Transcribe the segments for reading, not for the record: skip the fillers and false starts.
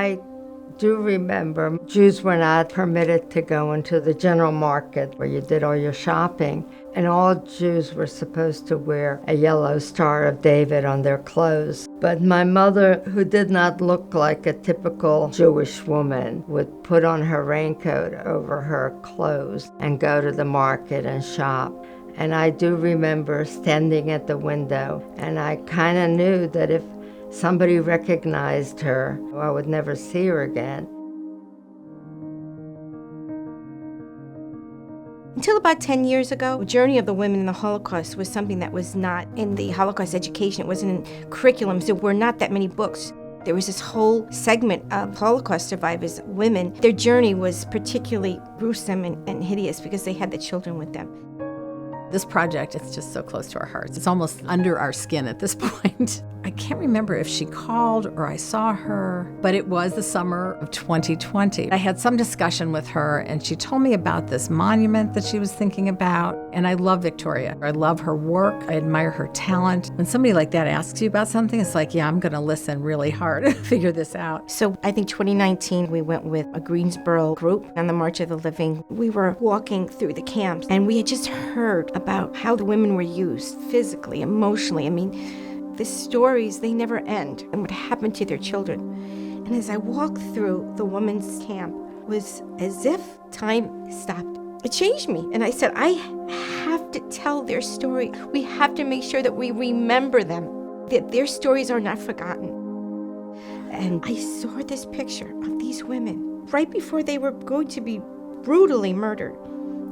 I do remember Jews were not permitted to go into the general market where you did all your shopping, and all Jews were supposed to wear a yellow Star of David on their clothes. But my mother, who did not look like a typical Jewish woman, would put on her raincoat over her clothes and go to the market and shop. And I do remember standing at the window, and I kind of knew that if somebody recognized her, I would never see her again. Until about 10 years ago, the journey of the women in the Holocaust was something that was not in the Holocaust education. It wasn't in curriculums. There were not that many books. There was this whole segment of Holocaust survivors, women. Their journey was particularly gruesome and hideous because they had the children with them. This project, it's just so close to our hearts. It's almost under our skin at this point. I can't remember if she called or I saw her, but it was the summer of 2020. I had some discussion with her, and she told me about this monument that she was thinking about. And I love Victoria. I love her work. I admire her talent. When somebody like that asks you about something, it's like, yeah, I'm going to listen really hard to figure this out. So I think 2019, we went with a Greensboro group on the March of the Living. We were walking through the camps, and we had just heard about how the women were used physically, emotionally. I mean, the stories, they never end, and what happened to their children. And as I walked through the women's camp, it was as if time stopped. It changed me. And I said, I have to tell their story. We have to make sure that we remember them, that their stories are not forgotten. And I saw this picture of these women right before they were going to be brutally murdered.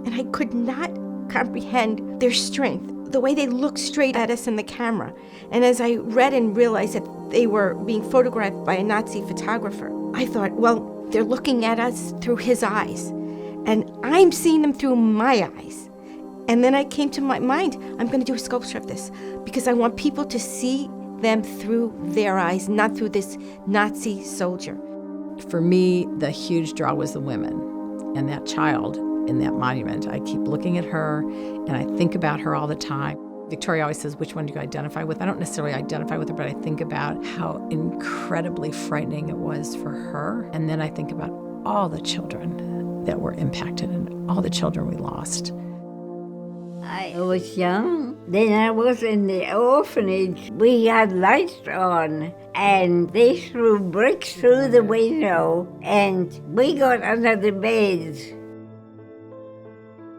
And I could not comprehend their strength, the way they looked straight at us in the camera. And as I read and realized that they were being photographed by a Nazi photographer, I thought, well, they're looking at us through his eyes, and I'm seeing them through my eyes. And then I came to my mind, I'm going to do a sculpture of this because I want people to see them through their eyes, not through this Nazi soldier. For me, the huge draw was the women and that child in that monument. I keep looking at her and I think about her all the time. Victoria always says, which one do you identify with? I don't necessarily identify with her, but I think about how incredibly frightening it was for her. And then I think about all the children that were impacted and all the children we lost. I was young. Then I was in the orphanage. We had lights on, and they threw bricks through the window, and we got under the beds.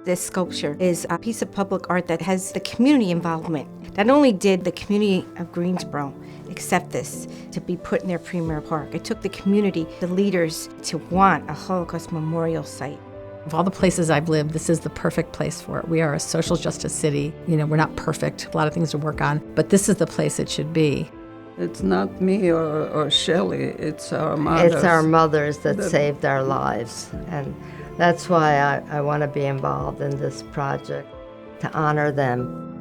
This sculpture is a piece of public art that has the community involvement. Not only did the community of Greensboro accept this to be put in their premier park, it took the community, the leaders, to want a Holocaust memorial site. Of all the places I've lived, this is the perfect place for it. We are a social justice city. You know, we're not perfect, a lot of things to work on, but this is the place it should be. It's not me or Shelley, it's our mothers. It's our mothers that saved our lives. And that's why I want to be involved in this project, to honor them.